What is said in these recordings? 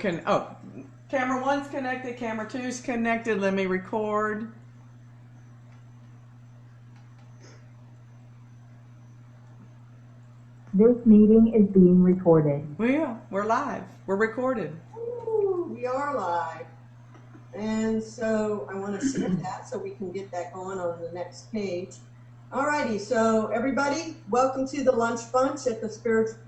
Oh, camera 1's connected, camera 2's connected. Let me record. This meeting is being recorded. We're live. We're recorded. Ooh, we are live. And so I want to skip that so we can get that going on the next page. Alrighty, so everybody, welcome to the Lunch Bunch at the Spiritual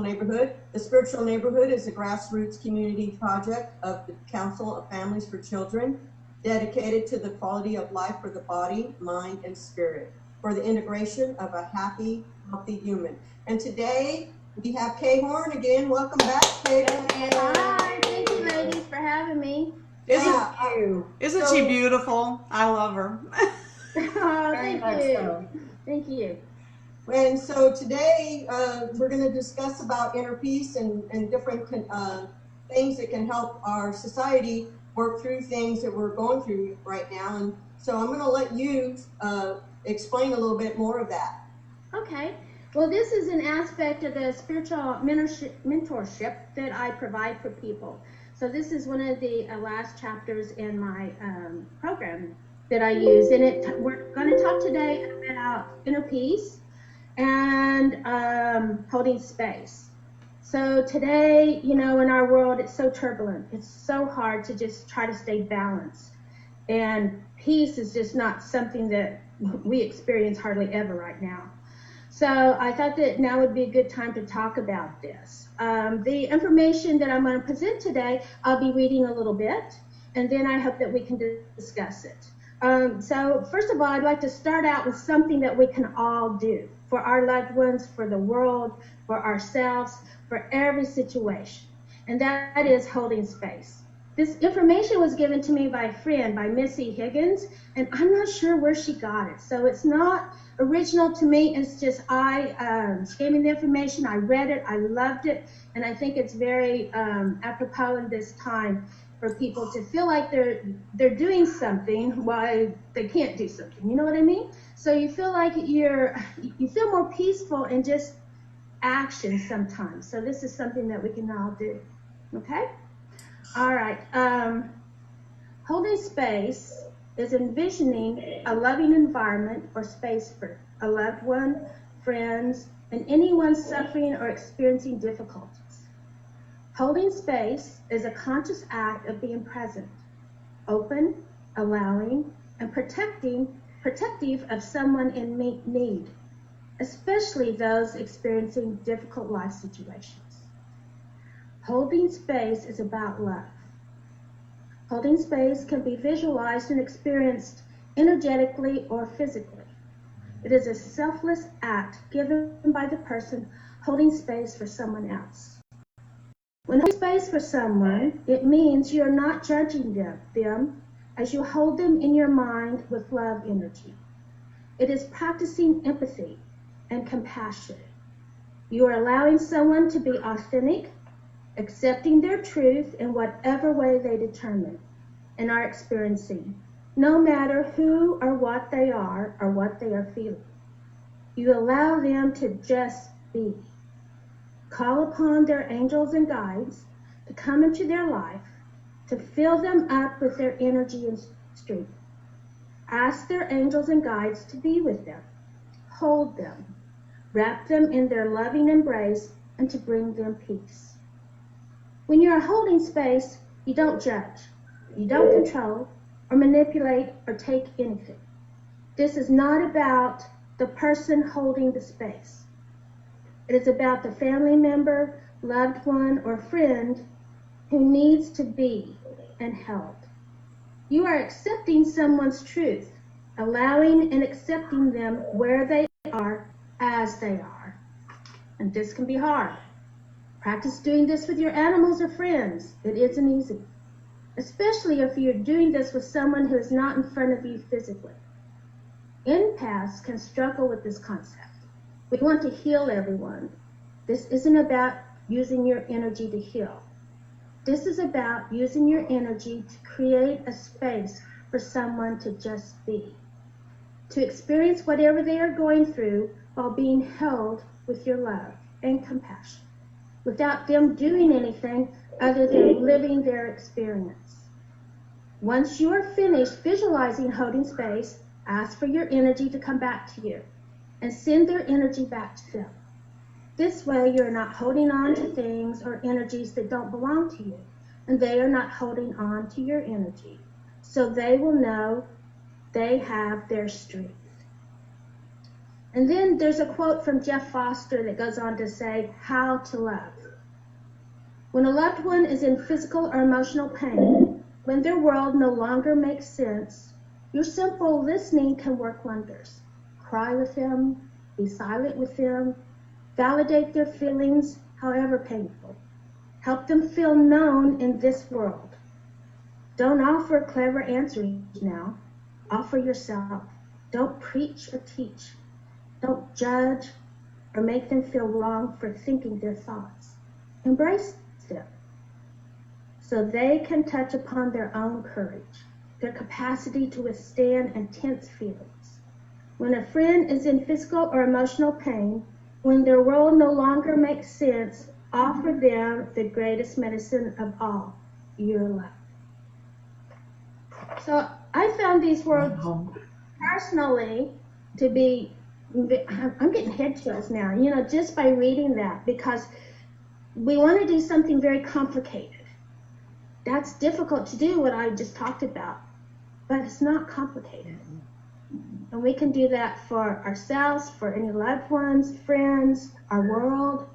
Neighborhood. The Spiritual Neighborhood is a grassroots community project of the Council of Families for Children, dedicated to the quality of life for the body, mind, and spirit, for the integration of a happy, healthy human. And today we have Kay Horn again. Welcome back, Kay. Hi, thank you ladies for having me. Isn't she beautiful? I love her. Thank you. And so today we're going to discuss about inner peace and different things that can help our society work through things that we're going through right now. And so I'm going to let you explain a little bit more of that. Okay. Well, this is an aspect of the spiritual mentorship that I provide for people. So this is one of the last chapters in my program that I use. And we're going to talk today about inner peace and holding space. So today, you know, in our world, it's so turbulent. It's so hard to just try to stay balanced. And peace is just not something that we experience hardly ever right now. So I thought that now would be a good time to talk about this. The information that I'm going to present today, I'll be reading a little bit, and then I hope that we can discuss it. So first of all, I'd like to start out with something that we can all do for our loved ones, for the world, for ourselves, for every situation, and that is holding space. This information was given to me by a friend, by Missy Higgins, and I'm not sure where she got it. So it's not original to me. It's just she gave me the information. I read it. I loved it. And I think it's very apropos in this time for people to feel like they're doing something while they can't do something. You know what I mean? So you feel like you feel more peaceful in just action sometimes. So this is something that we can all do. Okay? All right. Holding space is envisioning a loving environment or space for a loved one, friends, and anyone suffering or experiencing difficulties. Holding space is a conscious act of being present, open, allowing, and protective of someone in need, especially those experiencing difficult life situations. Holding space is about love. Holding space can be visualized and experienced energetically or physically. It is a selfless act given by the person holding space for someone else. When holding space for someone, it means you're not judging them as you hold them in your mind with love energy. It is practicing empathy and compassion. You are allowing someone to be authentic, accepting their truth in whatever way they determine and are experiencing, no matter who or what they are or what they are feeling. You allow them to just be. Call upon their angels and guides to come into their life, to fill them up with their energy and strength. Ask their angels and guides to be with them, hold them, wrap them in their loving embrace, and to bring them peace. When you are holding space, you don't judge, you don't control or manipulate or take anything. This is not about the person holding the space. It is about the family member, loved one, or friend who needs to be and held. You are accepting someone's truth, allowing and accepting them where they are as they are. And this can be hard. Practice doing this with your animals or friends. It isn't easy, especially if you're doing this with someone who is not in front of you physically. Empaths can struggle with this concept. We want to heal everyone. This isn't about using your energy to heal. This is about using your energy to create a space for someone to just be, to experience whatever they are going through while being held with your love and compassion, without them doing anything other than living their experience. Once you are finished visualizing holding space, ask for your energy to come back to you and send their energy back to them. This way, you're not holding on to things or energies that don't belong to you, and they are not holding on to your energy. So they will know they have their strength. And then there's a quote from Jeff Foster that goes on to say, how to love. When a loved one is in physical or emotional pain, when their world no longer makes sense, your simple listening can work wonders. Cry with them, be silent with them, validate their feelings, however painful. Help them feel known in this world. Don't offer clever answers now. Offer yourself. Don't preach or teach. Don't judge or make them feel wrong for thinking their thoughts. Embrace them so they can touch upon their own courage, their capacity to withstand intense feelings. When a friend is in physical or emotional pain, when their world no longer makes sense, offer them the greatest medicine of all, your love. So I found these words personally to be, I'm getting head chills now, just by reading that, because we want to do something very complicated. That's difficult to do, what I just talked about, but it's not complicated. And we can do that for ourselves, for any loved ones, friends, our world,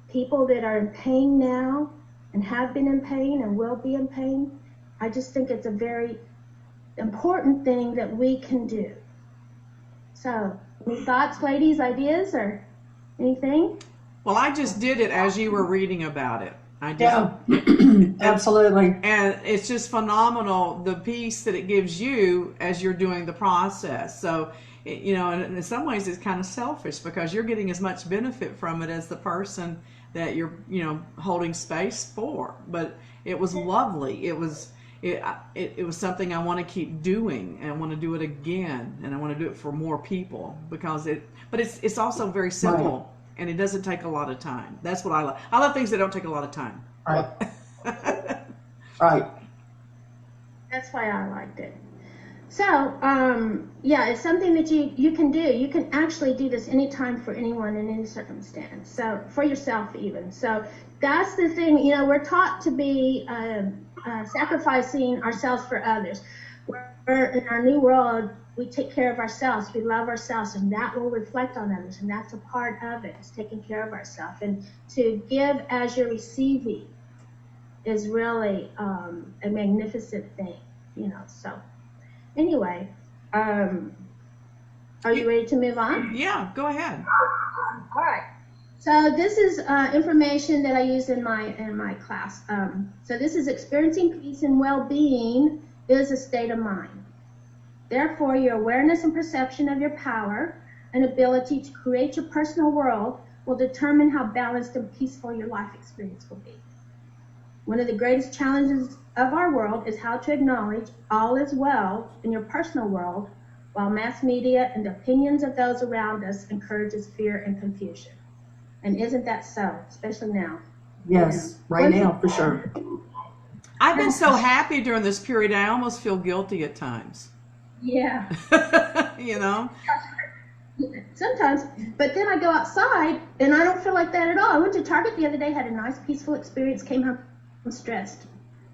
people that are in pain now and have been in pain and will be in pain. I just think it's a very important thing that we can do. So, any thoughts, ladies, ideas, or anything? Well, I just did it as you were reading about it. I did. Yeah, absolutely. And it's just phenomenal, the peace that it gives you as you're doing the process. So, and in some ways it's kind of selfish because you're getting as much benefit from it as the person that you're, holding space for. But it was lovely. It was something I want to keep doing, and I want to do it again, and I want to do it for more people because it's also very simple. Right. And it doesn't take a lot of time. That's what I love. I love things that don't take a lot of time. Right. Right. That's why I liked it. So, it's something that you can do. You can actually do this anytime for anyone in any circumstance. So, for yourself even. So, that's the thing. We're taught to be sacrificing ourselves for others. We're in our new world. We take care of ourselves, we love ourselves, and that will reflect on others, and that's a part of it, is taking care of ourselves. And to give as you're receiving is really a magnificent thing, So, anyway, are you ready to move on? Yeah, go ahead. All right. So this is information that I use in my class. So this is experiencing peace and well-being is a state of mind. Therefore, your awareness and perception of your power and ability to create your personal world will determine how balanced and peaceful your life experience will be. One of the greatest challenges of our world is how to acknowledge all is well in your personal world, while mass media and the opinions of those around us encourages fear and confusion. And isn't that so, especially now? Yes, right now, for sure. I've been so happy during this period, I almost feel guilty at times. Yeah. Sometimes, but then I go outside and I don't feel like that at all. I went to Target the other day, had a nice peaceful experience, came home stressed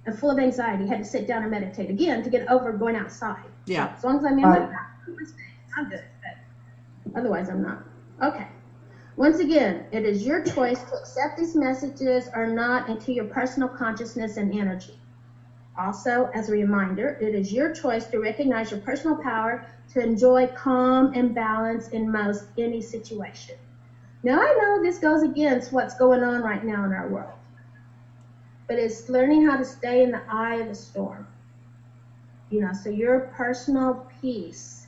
and full of anxiety, had to sit down and meditate again to get over going outside. Yeah. So as long as I'm in my space, I'm good, but otherwise I'm not. Okay. Once again, it is your choice to accept these messages or not into your personal consciousness and energy. Also, as a reminder, it is your choice to recognize your personal power to enjoy calm and balance in most any situation. Now, I know this goes against what's going on right now in our world, but it's learning how to stay in the eye of the storm. So your personal peace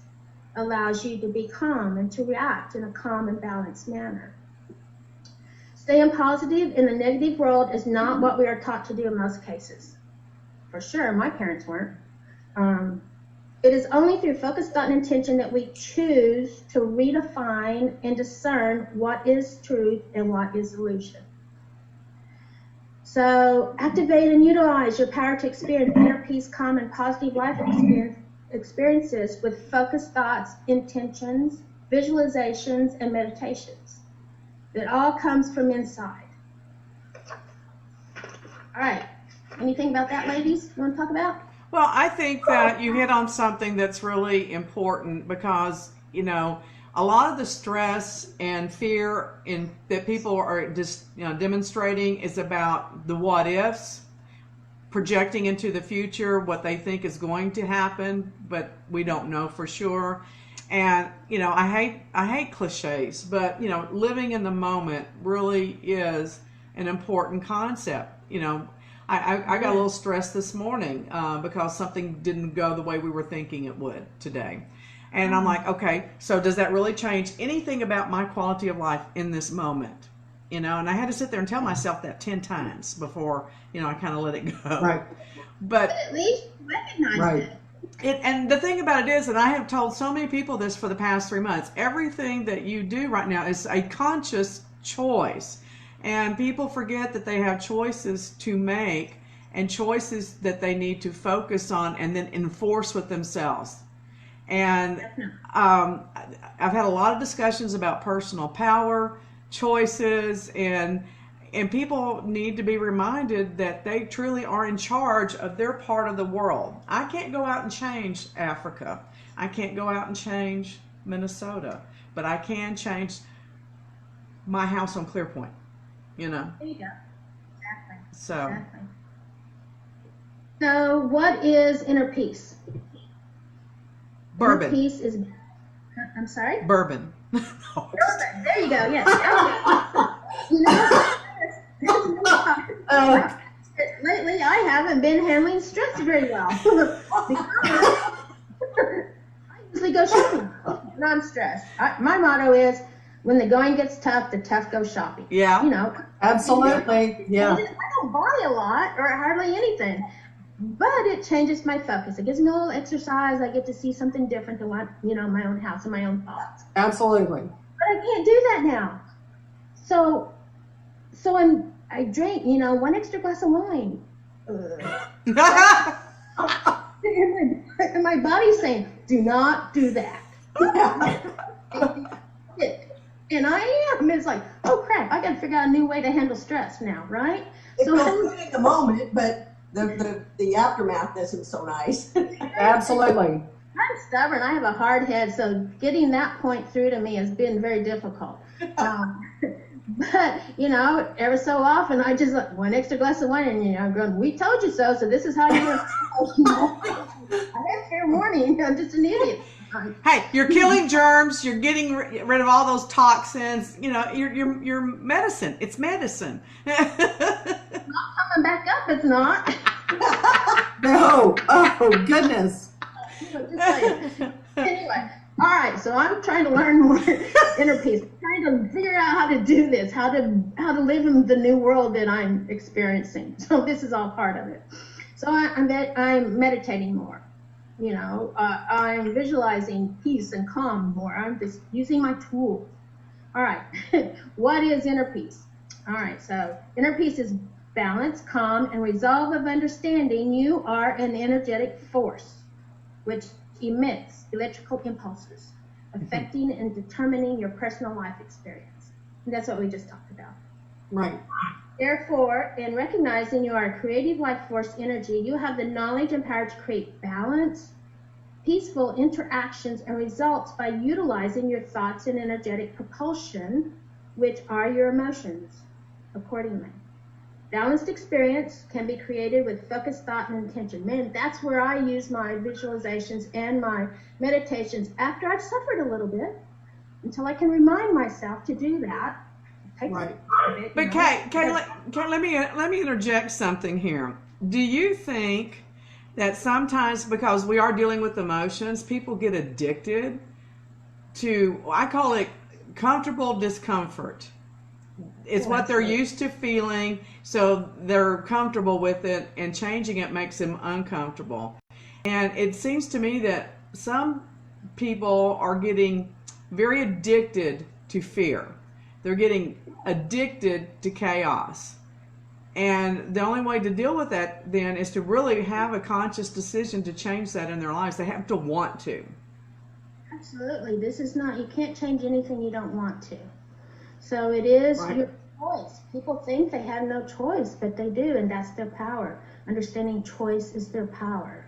allows you to be calm and to react in a calm and balanced manner. Staying positive in the negative world is not what we are taught to do in most cases. For sure, my parents weren't. It is only through focused thought and intention that we choose to redefine and discern what is truth and what is illusion. So activate and utilize your power to experience inner peace, calm, and positive life experiences with focused thoughts, intentions, visualizations, and meditations. It all comes from inside. All right. Anything about that, ladies, you want to talk about? Well, I think that you hit on something that's really important because, you know, a lot of the stress and fear that people are just, you know, demonstrating is about the what ifs, projecting into the future what they think is going to happen, but we don't know for sure. And, you know, I hate cliches, but, you know, living in the moment really is an important concept. You know, I got a little stressed this morning because something didn't go the way we were thinking it would today. And I'm like, okay, so does that really change anything about my quality of life in this moment? You know, and I had to sit there and tell myself that 10 times before, you know, I kind of let it go. Right. But At least recognize Right. it. and the thing about it is, and I have told so many people this for the past 3 months, everything that you do right now is a conscious choice. And people forget that they have choices to make and choices that they need to focus on and then enforce with themselves. And I've had a lot of discussions about personal power, choices, and people need to be reminded that they truly are in charge of their part of the world. I can't go out and change Africa. I can't go out and change Minnesota, but I can change my house on Clear Point, you know. There you go. Exactly. So Exactly. So what is inner peace? Inner bourbon, peace is, I'm sorry? bourbon. Bourbon. There you go. Yes. You know, lately I haven't been handling stress very well. Because I usually go shopping when I'm stressed. My motto is, when the going gets tough, the tough go shopping. Yeah. You know. Absolutely. Yeah. I don't buy a lot or hardly anything, but it changes my focus. It gives me a little exercise. I get to see something different than what, you know, my own house and my own thoughts. Absolutely. But I can't do that now. So I drink, you know, one extra glass of wine. And my body's saying, do not do that. And I am. It's like, oh crap, I got to figure out a new way to handle stress now, right? It So feels good in the moment, but the aftermath isn't so nice. Absolutely. I'm stubborn. I have a hard head, so getting that point through to me has been very difficult. But, you know, every so often I just like one extra glass of wine, and, you know, I'm going, we told you so, so this is how you I have fair warning. I'm just an idiot. Hey, you're killing germs. You're getting rid of all those toxins. You know, your medicine. It's medicine. Not coming back up, it's not. No. Oh, goodness. Just saying. Anyway, all right, so I'm trying to learn more inner peace. I'm trying to figure out how to do this, how to live in the new world that I'm experiencing. So this is all part of it. So I'm meditating more. You know, I'm visualizing peace and calm more. I'm just using my tools. All right, what is inner peace? All right, so inner peace is balance, calm, and resolve of understanding you are an energetic force which emits electrical impulses, affecting and determining your personal life experience. And that's what we just talked about. Right. Therefore, in recognizing you are a creative life force energy, you have the knowledge and power to create balance, peaceful interactions, and results by utilizing your thoughts and energetic propulsion, which are your emotions, accordingly. Balanced experience can be created with focused thought and intention. Man, that's where I use my visualizations and my meditations after I've suffered a little bit, until I can remind myself to do that. Right. But Kay, let me interject something here. Do you think that sometimes, because we are dealing with emotions, people get addicted to, I call it comfortable discomfort? It's what they're used to feeling, so they're comfortable with it, and changing it makes them uncomfortable. And it seems to me that some people are getting very addicted to fear. They're getting addicted to chaos. And the only way to deal with that then is to really have a conscious decision to change that in their lives. They have to want to. Absolutely. This is not, you can't change anything you don't want to. So it is Right. your choice. People think they have no choice, but they do, and that's their power. Understanding choice is their power.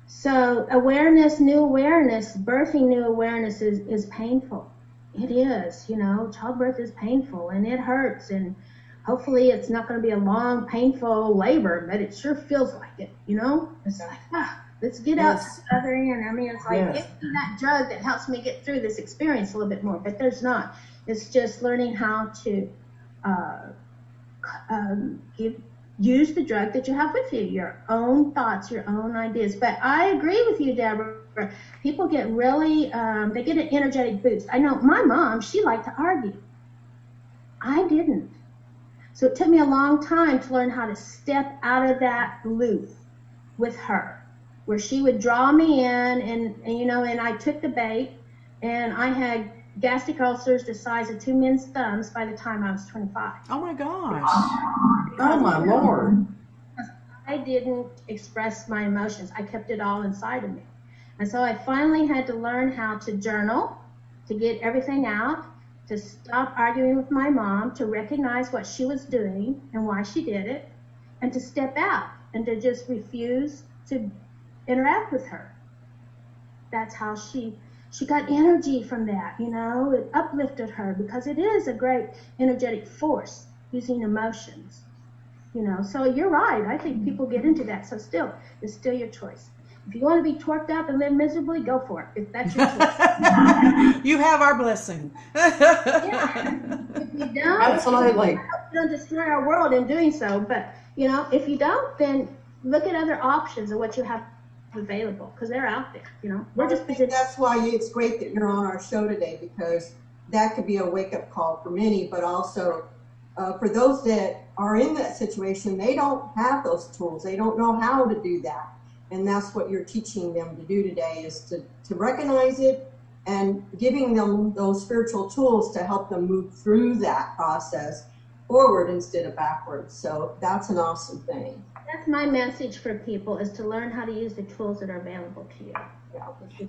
So awareness, new awareness, birthing new awareness is painful. It is, you know, childbirth is painful and it hurts, and hopefully it's not going to be a long, painful labor, but it sure feels like it, you know? It's like, let's get out to the other end. I mean, it's like, Yes. give me that drug that helps me get through this experience a little bit more, but there's not. It's just learning how to use the drug that you have with you, your own thoughts, your own ideas. But I agree with you, Deborah. People get really, they get an energetic boost. I know my mom, she liked to argue. I didn't. So it took me a long time to learn how to step out of that loop with her, where she would draw me in, and you know, and I took the bait, and I had gastric ulcers the size of 2 men's thumbs by the time I was 25. Oh my gosh. Oh my Lord. I didn't express my emotions. I kept it all inside of me. And so I finally had to learn how to journal, to get everything out, to stop arguing with my mom, to recognize what she was doing and why she did it, and to step out and to just refuse to interact with her. That's how she got energy from that, you know. It uplifted her, because it is a great energetic force, using emotions, you know. So you're right. I think people get into that. So still, it's still your choice. If you want to be torqued up and live miserably, go for it. If that's your choice. You have our blessing. Yeah. If you don't, Absolutely. I hope you don't destroy our world in doing so. But, you know, if you don't, then look at other options of what you have available, because they're out there, you know. We're just I think positioned. that's why it's great that you're on our show today, because that could be a wake-up call for many, but also for those that are in that situation, they don't have those tools. They don't know how to do that. And that's what you're teaching them to do today, is to recognize it and giving them those spiritual tools to help them move through that process forward instead of backwards. So that's an awesome thing. That's my message for people, is to learn how to use the tools that are available to you.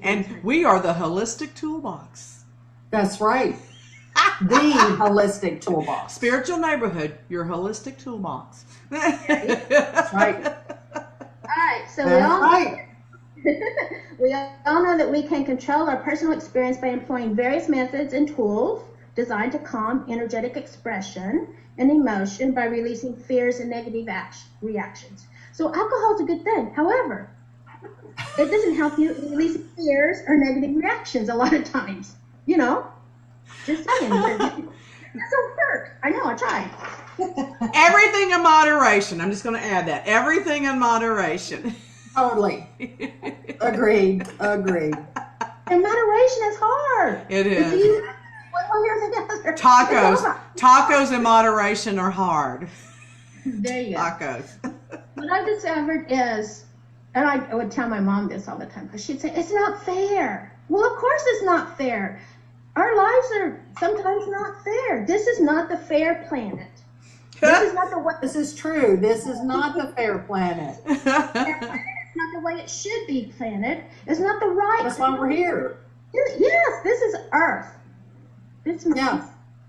And we are the holistic toolbox. That's right. The holistic toolbox. Spiritual neighborhood, your holistic toolbox. That's right. All right, so That's right. we all know that we can control our personal experience by employing various methods and tools designed to calm energetic expression and emotion by releasing fears and negative reactions. So alcohol is a good thing. However, it doesn't help you release fears or negative reactions a lot of times. You know, just saying. It doesn't work. I know, I tried. Everything in moderation. I'm just going to add that. Everything in moderation. Totally. Agreed. Agreed. And moderation is hard. It It's is. easy. One way or the other. Tacos in moderation are hard. There you go. Tacos. What I've discovered is, and I would tell my mom this all the time, because she'd say, it's not fair. Well, of course it's not fair. Our lives are sometimes not fair. This is not the fair planet. This is not the way. This is true. This is not the fair planet. It's not the way it should be. Planet. It's not the right. That's why we're here. Yes, this is Earth. Yeah.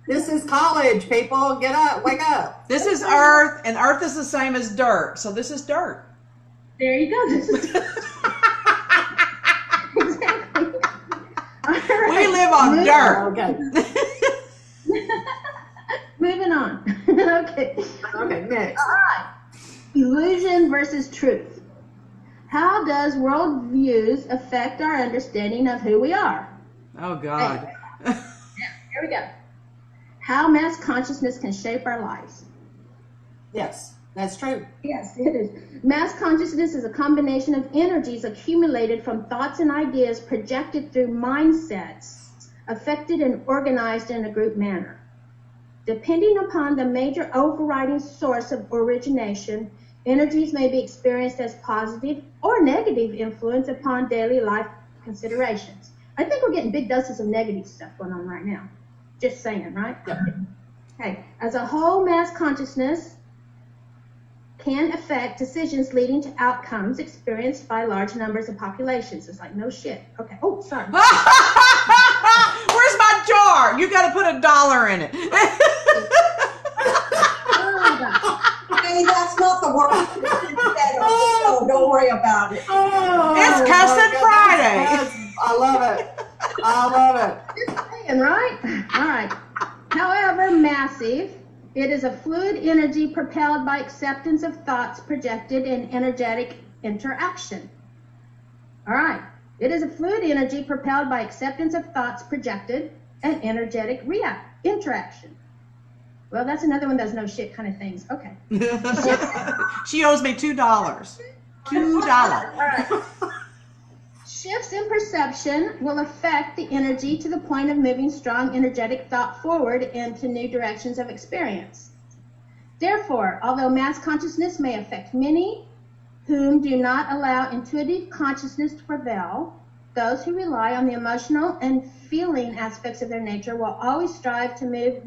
This is college, people. Get up. Wake up. This is Earth, and Earth is the same as dirt. So this is dirt. There you go. This is exactly. All right. We live on dirt. Okay. Moving on. Okay. Okay, next. All right. Illusion versus truth. How does worldviews affect our understanding of who we are? Oh, God. Here we go. How mass consciousness can shape our lives. Yes, that's true. Yes, it is. Mass consciousness is a combination of energies accumulated from thoughts and ideas projected through mindsets, affected and organized in a group manner. Depending upon the major overriding source of origination, energies may be experienced as positive or negative influence upon daily life considerations. I think we're getting big doses of negative stuff going on right now. Just saying, right? Yep. Okay. As a whole, mass consciousness can affect decisions leading to outcomes experienced by large numbers of populations. It's like, no shit. Okay. Oh, sorry. Where's my jar? You got to put $1 in it. Hey, that's not the word. No, don't worry about it. It's Cussing Friday. I love it. I love it. Just saying, right? All right. However massive, it is a fluid energy propelled by acceptance of thoughts projected in energetic interaction. All right. It is a fluid energy propelled by acceptance of thoughts projected and energetic interaction. Well, that's another one of those no shit kind of things. Okay. She owes me $2. $2. All right. Shifts in perception will affect the energy to the point of moving strong energetic thought forward into new directions of experience. Therefore, although mass consciousness may affect many whom do not allow intuitive consciousness to prevail, those who rely on the emotional and feeling aspects of their nature will always strive to move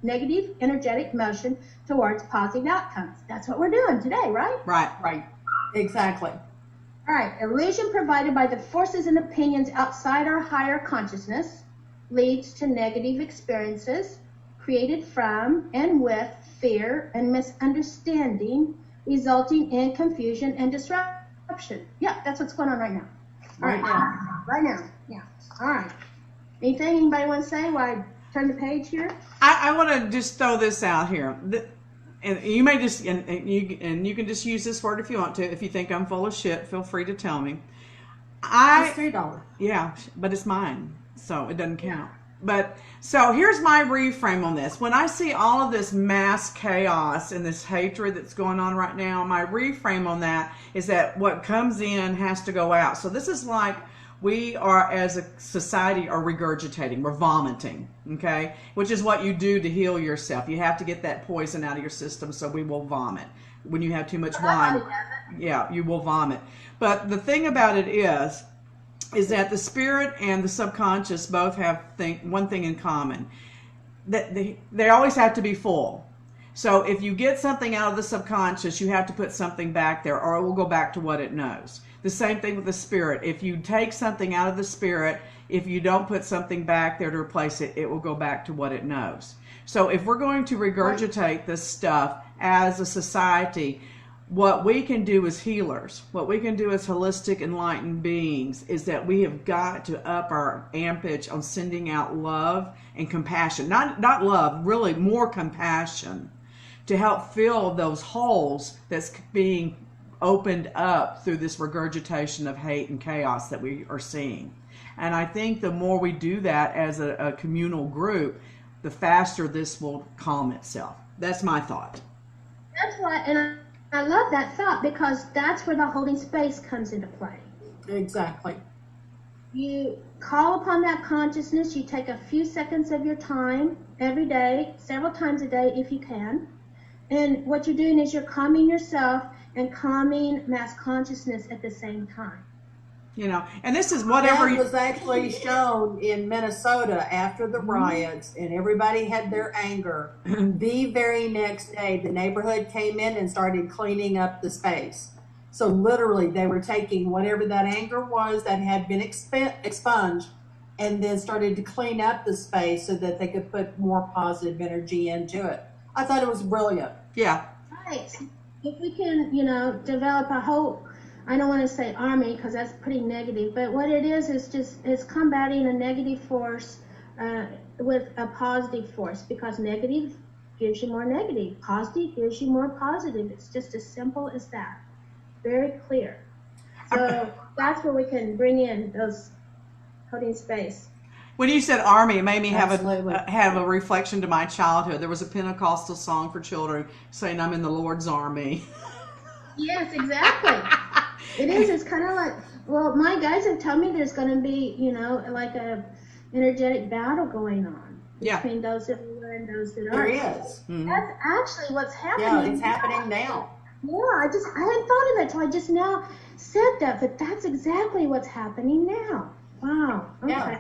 negative energetic motion towards positive outcomes. That's what we're doing today, right? Right. Exactly. All right, illusion provided by the forces and opinions outside our higher consciousness leads to negative experiences created from and with fear and misunderstanding, resulting in confusion and disruption. Yeah, that's what's going on right now. Right now. Right now. Yeah. All right. Anything anybody want to say while I turn the page here? I want to just throw this out here. And you may just, and you can just use this word if you want to. If you think I'm full of shit, feel free to tell me. It's $3. Yeah, but it's mine, so it doesn't count. But so here's my reframe on this. When I see all of this mass chaos and this hatred that's going on right now, my reframe on that is that what comes in has to go out. So this is like we are, as a society, are regurgitating. We're vomiting, okay? Which is what you do to heal yourself. You have to get that poison out of your system, so we will vomit. When you have too much wine, yeah, you will vomit. But the thing about it is that the spirit and the subconscious both have one thing in common. That they always have to be full. So if you get something out of the subconscious, you have to put something back there, or it will go back to what it knows. The same thing with the spirit. If you take something out of the spirit, if you don't put something back there to replace it, it will go back to what it knows. So if we're going to regurgitate this stuff as a society, what we can do as healers, what we can do as holistic, enlightened beings, is that we have got to up our ampage on sending out love and compassion. Not love, really more compassion, to help fill those holes that's being opened up through this regurgitation of hate and chaos that we are seeing. And I think the more we do that as a communal group, the faster this will calm itself. That's my thought. That's right, and I love that thought, because that's where the holding space comes into play. Exactly. You call upon that consciousness. You take a few seconds of your time every day, several times a day if you can. And what you're doing is you're calming yourself and calming mass consciousness at the same time. You know, and this is whatever That was actually shown in Minnesota after the riots, and everybody had their anger. The very next day, the neighborhood came in and started cleaning up the space. So literally, they were taking whatever that anger was that had been expunged, and then started to clean up the space so that they could put more positive energy into it. I thought it was brilliant. Yeah. Right. If we can, develop a whole, I don't want to say army because that's pretty negative, but what it is just combating a negative force with a positive force, because negative gives you more negative, positive gives you more positive. It's just as simple as that. Very clear. So that's where we can bring in those holding space. When you said army, it made me have Absolutely. a reflection to my childhood. There was a Pentecostal song for children saying, "I'm in the Lord's army." Yes, exactly. It is. It's kind of like, well, my guys have told me there's going to be, like a energetic battle going on between those that are and those that There aren't. is. Mhm. That's actually what's happening. Yeah, it's happening now. Yeah, I hadn't thought of that till I just now said that, but that's exactly what's happening now. Wow. Okay. Yeah.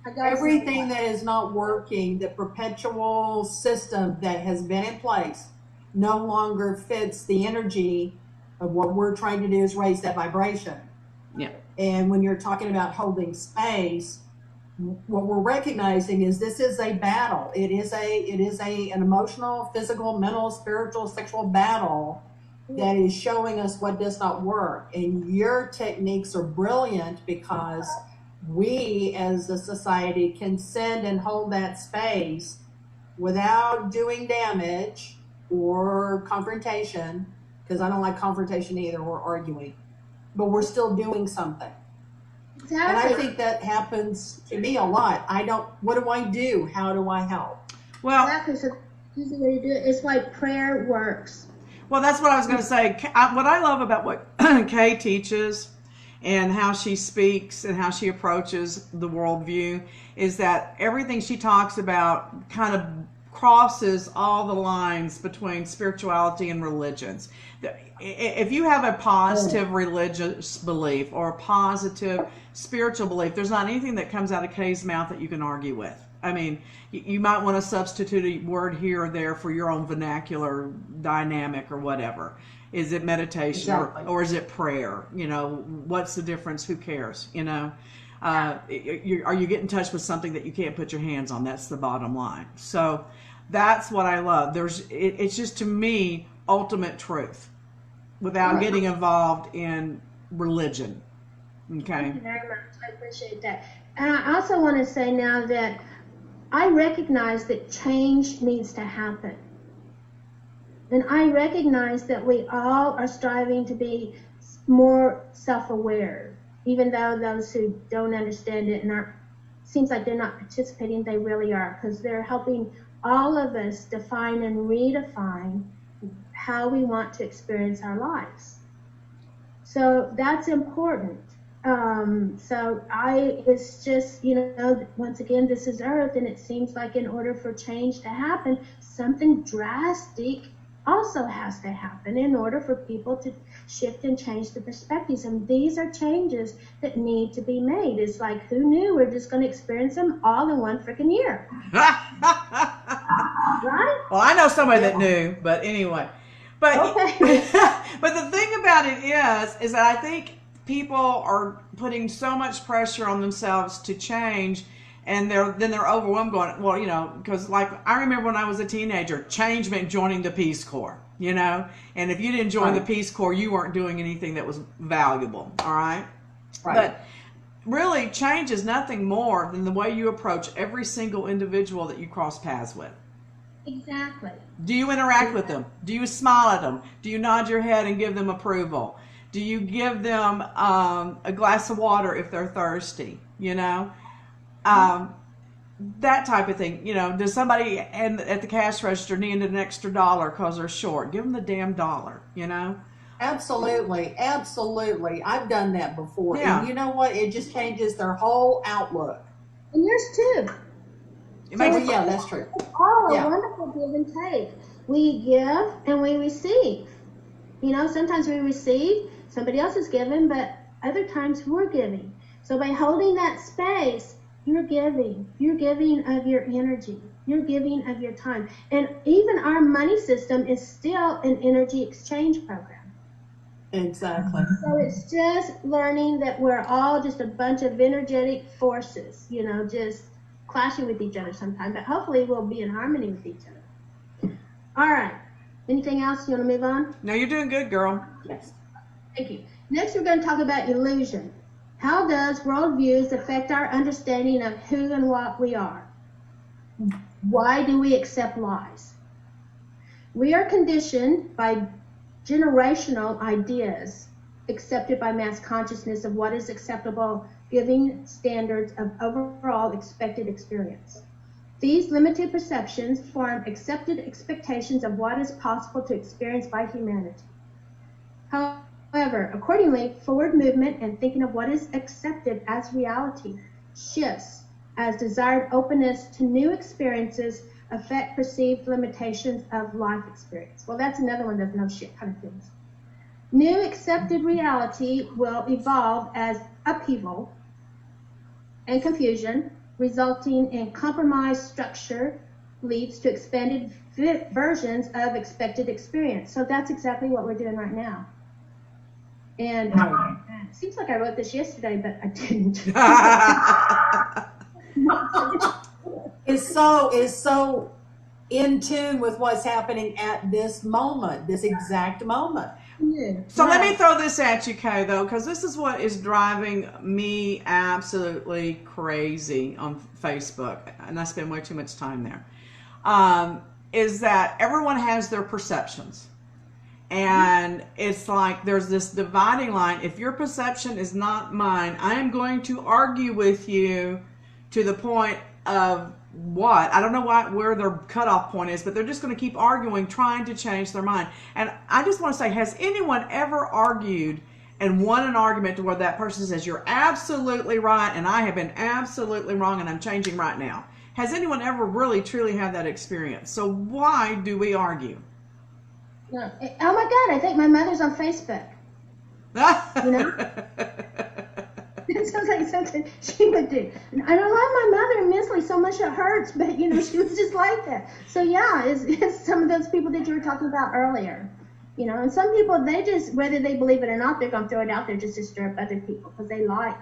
I got Everything that is not working, the perpetual system that has been in place, no longer fits the energy of what we're trying to do is raise that vibration. Yeah. And when you're talking about holding space, what we're recognizing is this is a battle. It is an emotional, physical, mental, spiritual, sexual battle that is showing us what does not work. And your techniques are brilliant because we as a society can send and hold that space without doing damage or confrontation, because I don't like confrontation either, or arguing, but we're still doing something. Exactly. And I think that happens to me a lot. What do I do? How do I help? Well, Exactly. So the easy way to do it is why prayer works. well, that's what I was going to say. What I love about what Kay teaches and how she speaks and how she approaches the worldview is that everything she talks about kind of crosses all the lines between spirituality and religions. If you have a positive religious belief or a positive spiritual belief, there's not anything that comes out of Kay's mouth that you can argue with. I mean, you might want to substitute a word here or there for your own vernacular dynamic or whatever. Is it meditation Exactly. or is it prayer? You know, what's the difference? Who cares? You know, are you getting in touch with something that you can't put your hands on? That's the bottom line. So that's what I love. It's just, to me, ultimate truth without getting involved in religion. Okay. Thank you very much. I appreciate that. And I also want to say now that I recognize that change needs to happen. And I recognize that we all are striving to be more self-aware, even though those who don't understand it and seems like they're not participating, they really are, because they're helping all of us define and redefine how we want to experience our lives. So that's important. It's just, once again, this is Earth, and it seems like in order for change to happen, something drastic also has to happen in order for people to shift and change the perspectives. And these are changes that need to be made. It's like, who knew we're just going to experience them all in one freaking year? Right? Well, I know somebody that knew, but anyway. But Okay. but the thing about it is that I think people are putting so much pressure on themselves to change, and they're overwhelmed going, well, because like I remember when I was a teenager, change meant joining the Peace Corps, and if you didn't join the Peace Corps, you weren't doing anything that was valuable, all right? Right. But really, change is nothing more than the way you approach every single individual that you cross paths with. Exactly. Do you interact with them? Do you smile at them? Do you nod your head and give them approval? Do you give them a glass of water if they're thirsty? That type of thing. Does somebody at the cash register need an extra $1 because they're short? Give them the damn $1, Absolutely. I've done that before. Yeah. And you know what? It just changes their whole outlook. And yours too. It makes Yeah, that's true. It's all Yeah. a wonderful give and take. We give and we receive. Sometimes we receive, somebody else is giving, but other times we're giving. So by holding that space, you're giving. You're giving of your energy. You're giving of your time. And even our money system is still an energy exchange program. Exactly. So it's just learning that we're all just a bunch of energetic forces, just clashing with each other sometimes, but hopefully we'll be in harmony with each other. All right. Anything else? You want to move on? No, you're doing good, girl. Yes. Thank you. Next, we're going to talk about illusion. How does worldviews affect our understanding of who and what we are? Why do we accept lies? We are conditioned by generational ideas accepted by mass consciousness of what is acceptable, giving standards of overall expected experience. These limited perceptions form accepted expectations of what is possible to experience by humanity. However, accordingly, forward movement and thinking of what is accepted as reality shifts as desired openness to new experiences affect perceived limitations of life experience. Well, that's another one of no shit kind of things. New accepted reality will evolve as upheaval and confusion, resulting in compromised structure leads to expanded versions of expected experience. So that's exactly what we're doing right now. And it seems like I wrote this yesterday, but I didn't. Is so in tune with what's happening at this moment, this exact moment. So let me throw this at you, Kay, though, because this is what is driving me absolutely crazy on Facebook, and I spend way too much time there, is that everyone has their perceptions. And it's like there's this dividing line. If your perception is not mine, I am going to argue with you to the point of what? I don't know where their cutoff point is, but they're just going to keep arguing, trying to change their mind. And I just want to say, has anyone ever argued and won an argument to where that person says, you're absolutely right, and I have been absolutely wrong, and I'm changing right now? Has anyone ever really, truly had that experience? So why do we argue? No. Oh my God, I think my mother's on Facebook. You know? It sounds like something she would do. I don't love my mother immensely, so much it hurts, but you know, she was just like that. So yeah, it's some of those people that you were talking about earlier. You know, and some people, they just, whether they believe it or not, they're going to throw it out there just to stir up other people because they like,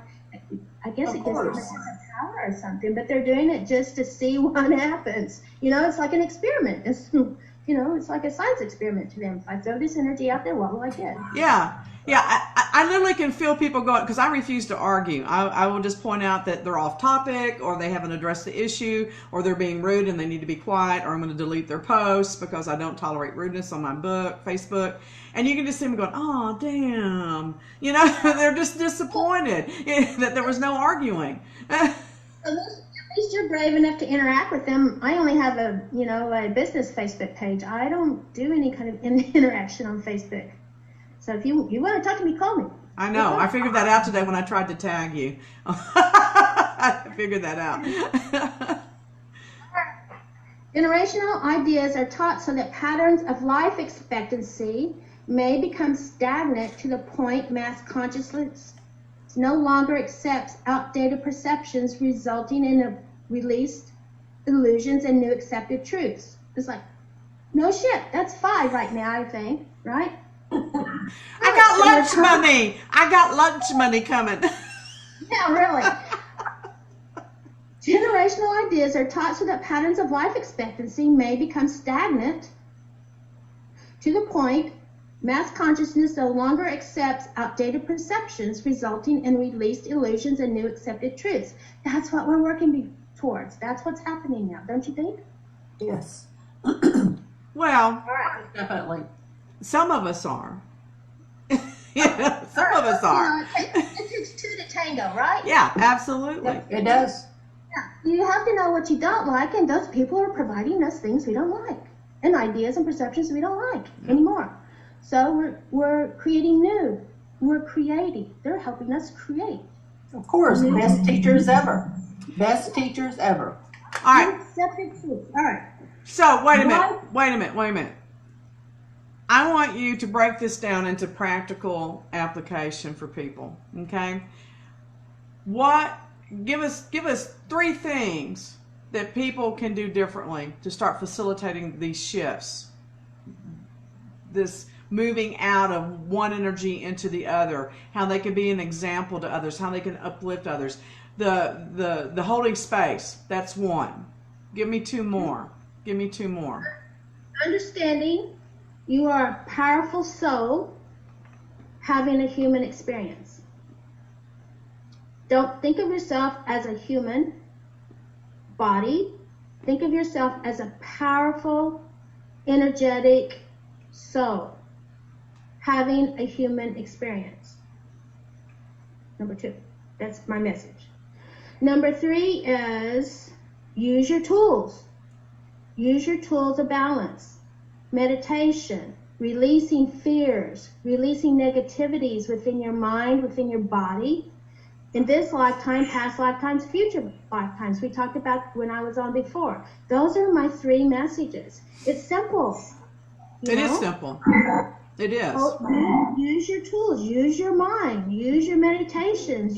I guess it gives them a sense of power or something, but they're doing it just to see what happens. You know, it's like an experiment. It's, you know, it's like a science experiment to them. If I throw this energy out there, what will I get? Yeah. Yeah, I literally can feel people going, because I refuse to argue. I will just point out that they're off topic, or they haven't addressed the issue, or they're being rude and they need to be quiet, or I'm going to delete their posts because I don't tolerate rudeness on my Facebook. And you can just see them going, oh, damn. You know, they're just disappointed that there was no arguing. At least you're brave enough to interact with them. I only have a business Facebook page. I don't do any kind of interaction on Facebook. So if you want to talk to me, call me. I know. I figured that out today when I tried to tag you. I figured that out. Generational ideas are taught so that patterns of life expectancy may become stagnant to the point mass consciousness no longer accepts outdated perceptions, resulting in released illusions and new accepted truths. It's like, no shit, that's 5 right now, I think, right? I got lunch money. I got lunch money coming. Yeah, really. Generational ideas are taught so that patterns of life expectancy may become stagnant to the point mass consciousness no longer accepts outdated perceptions, resulting in released illusions and new accepted truths. That's what we're working towards. That's what's happening now, don't you think? Yes. Well, Definitely. some of us are. Yeah, some of us are. It takes 2 to tango, right? Yeah, absolutely. It does. Yeah. You have to know what you don't like, and those people are providing us things we don't like, and ideas and perceptions we don't like anymore. So we're creating new. We're creating. They're helping us create. Of course, best teachers ever. Best teachers ever. All right. All right. So wait a minute. I want you to break this down into practical application for people. Okay. Give us 3 things that people can do differently to start facilitating these shifts. This moving out of one energy into the other, how they can be an example to others, how they can uplift others. The holding space, that's 1. Give me 2 more. Understanding you are a powerful soul having a human experience. Don't think of yourself as a human body. Think of yourself as a powerful, energetic soul having a human experience. Number 2, that's my message. Number 3 is use your tools. Use your tools of balance. Meditation, releasing fears, releasing negativities within your mind, within your body. In this lifetime, past lifetimes, future lifetimes. We talked about when I was on before. Those are my 3 messages. It's simple. It is simple. It is. Use your tools. Use your mind. Use your meditations.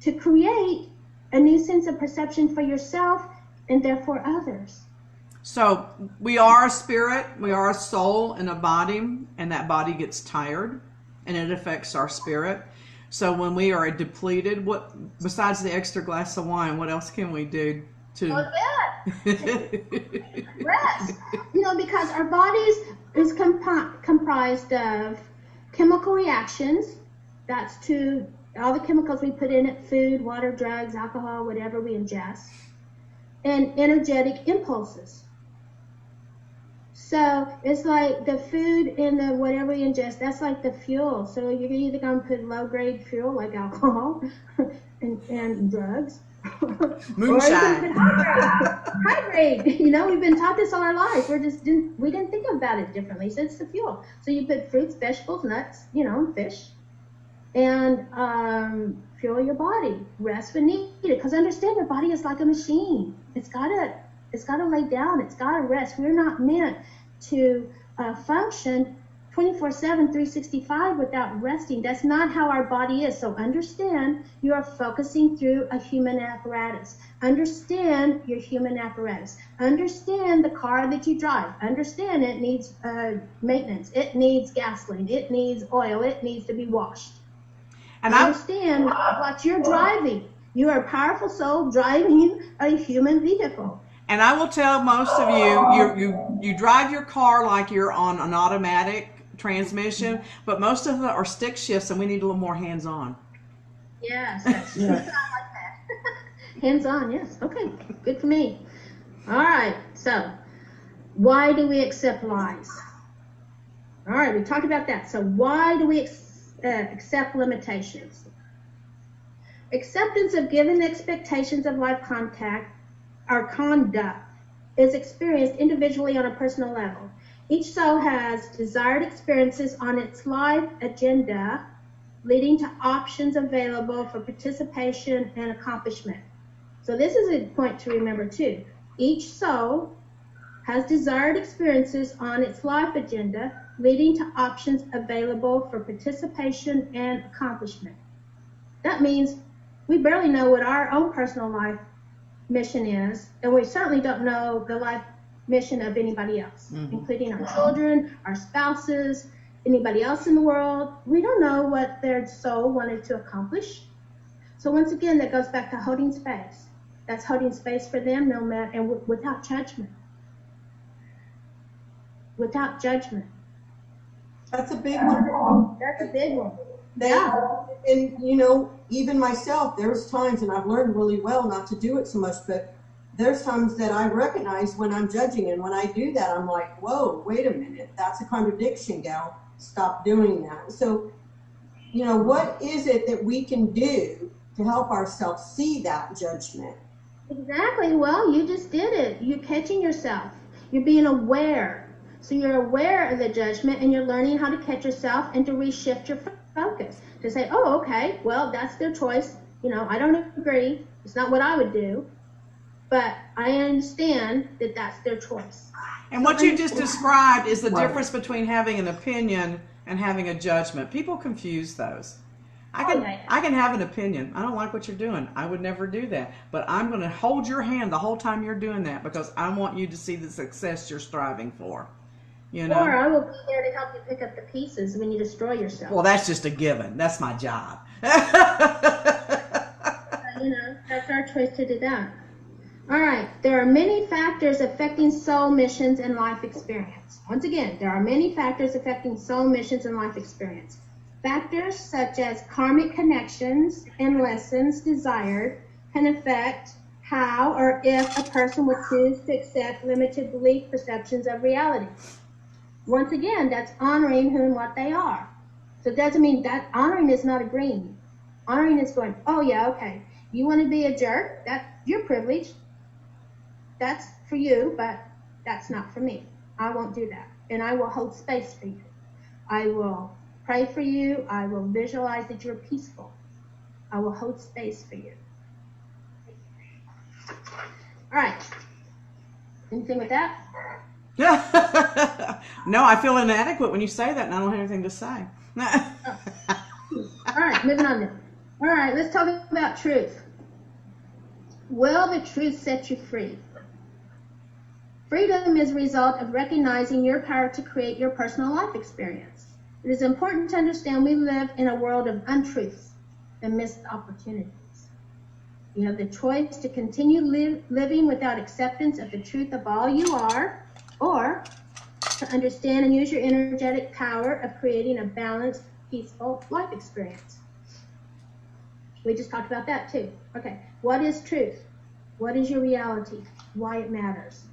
To create a new sense of perception for yourself and therefore others. So we are a spirit, we are a soul in a body, and that body gets tired, and it affects our spirit. So when we are depleted, what besides the extra glass of wine, what else can we do to Well, rest. Because our bodies is comprised of chemical reactions. That's to all the chemicals we put in it: food, water, drugs, alcohol, whatever we ingest, and energetic impulses. So it's like the food and the whatever you ingest, that's like the fuel. So you're either going to put low-grade fuel like alcohol and drugs. moonshine? Hydrate. We've been taught this all our life. We didn't think about it differently. So it's the fuel. So you put fruits, vegetables, nuts, fish, and fuel your body. Rest when needed. Because understand, your body is like a machine. It's gotta lay down. It's gotta rest. We're not meant to function 24/7, 365 without resting. That's not how our body is. So understand, you are focusing through a human apparatus. Understand your human apparatus. Understand the car that you drive. Understand it needs maintenance. It needs gasoline. It needs oil. It needs to be washed. And understand what you're driving. You are a powerful soul driving a human vehicle. And I will tell most of you drive your car like you're on an automatic transmission, but most of it are stick shifts, and we need a little more hands-on. Yes, that's true. I like that. Hands-on, yes. Okay, good for me. All right, so why do we accept lies? All right, we talked about that. So why do we accept limitations? Acceptance of given expectations of life conduct is experienced individually on a personal level. Each soul has desired experiences on its life agenda, leading to options available for participation and accomplishment. So this is a point to remember too. Each soul has desired experiences on its life agenda, leading to options available for participation and accomplishment. That means we barely know what our own personal life mission is, and we certainly don't know the life mission of anybody else, including our children, our spouses, anybody else in the world. We don't know what their soul wanted to accomplish. So once again, that goes back to holding space. That's holding space for them, no matter, and without judgment. Without judgment. That's a big one. That's a big one. And even myself, there's times, and I've learned really well not to do it so much, but there's times that I recognize when I'm judging, and when I do that, I'm like, whoa, wait a minute, that's a contradiction, gal. Stop doing that. So, what is it that we can do to help ourselves see that judgment? Exactly. Well, you just did it. You're catching yourself. You're being aware. So you're aware of the judgment, and you're learning how to catch yourself and to reshift your focus. To say, oh, okay, well, that's their choice. I don't agree. It's not what I would do. But I understand that that's their choice. And what you just described is the difference between having an opinion and having a judgment. People confuse those. I can have an opinion. I don't like what you're doing. I would never do that. But I'm going to hold your hand the whole time you're doing that because I want you to see the success you're striving for. Or I will be there to help you pick up the pieces when you destroy yourself. Well, that's just a given. That's my job. That's our choice to do that. All right. There are many factors affecting soul missions and life experience. Once again, there are many factors affecting soul missions and life experience. Factors such as karmic connections and lessons desired can affect how or if a person will choose to accept limited belief perceptions of reality. Once again, that's honoring who and what they are. So it doesn't mean that honoring is not agreeing. Honoring is going, oh yeah, okay. You want to be a jerk? That's your privilege. That's for you, but that's not for me. I won't do that. And I will hold space for you. I will pray for you. I will visualize that you're peaceful. I will hold space for you. All right. Anything with that? No, I feel inadequate when you say that, and I don't have anything to say. All right, moving on then. All right, let's talk about truth. Will the truth set you free? Freedom is a result of recognizing your power to create your personal life experience. It is important to understand we live in a world of untruths and missed opportunities. You have the choice to continue living without acceptance of the truth of all you are, or to understand and use your energetic power of creating a balanced, peaceful life experience. We just talked about that too. Okay, what is truth? What is your reality? Why it matters?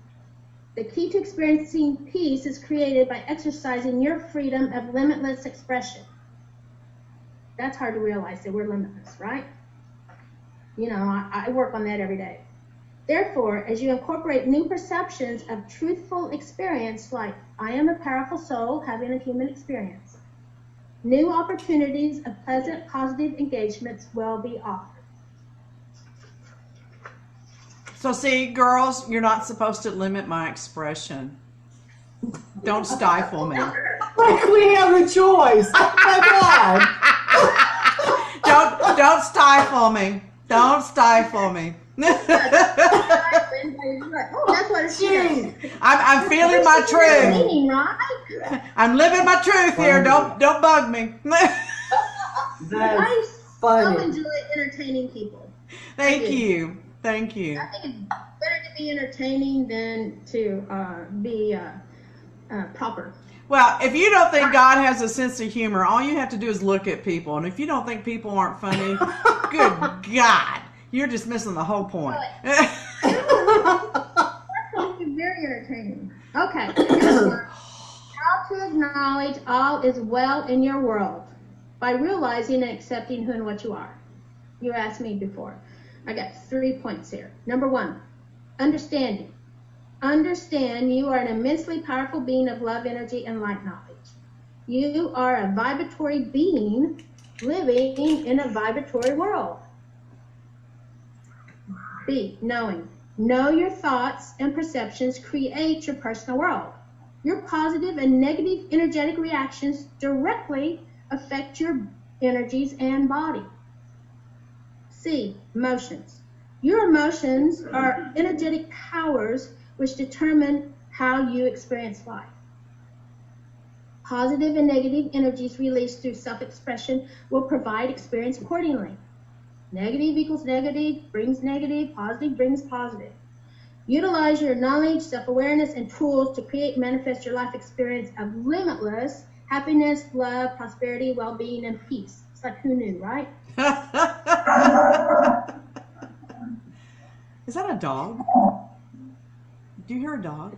The key to experiencing peace is created by exercising your freedom of limitless expression. That's hard to realize that we're limitless, right? You know, I work on that every day. Therefore, as you incorporate new perceptions of truthful experience, like I am a powerful soul having a human experience, new opportunities of pleasant, positive engagements will be offered. So see, girls, you're not supposed to limit my expression. Don't stifle me. Like we have a choice. Oh my God. Don't stifle me. Don't stifle me. That's what it's doing. I'm feeling my truth. Meaning, right? I'm living my truth here. Don't bug me. That's I so funny. enjoy entertaining people. Thank you. Thank you. I think it's better to be entertaining than to be proper. Well, if you don't think God has a sense of humor, all you have to do is look at people. And if you don't think people aren't funny, good God, you're just missing the whole point. Very entertaining. Okay. How to acknowledge all is well in your world by realizing and accepting who and what you are. You asked me before. I got 3 points here. Number 1, understanding. Understand you are an immensely powerful being of love, energy, and light knowledge. You are a vibratory being living in a vibratory world. B, knowing. Know your thoughts and perceptions create your personal world. Your positive and negative energetic reactions directly affect your energies and body. C, emotions. Your emotions are energetic powers which determine how you experience life. Positive and negative energies released through self-expression will provide experience accordingly. Negative equals negative, brings negative, positive brings positive. Utilize your knowledge, self-awareness, and tools to create and manifest your life experience of limitless happiness, love, prosperity, well-being, and peace. It's like, who knew, right? Is that a dog? Do you hear a dog?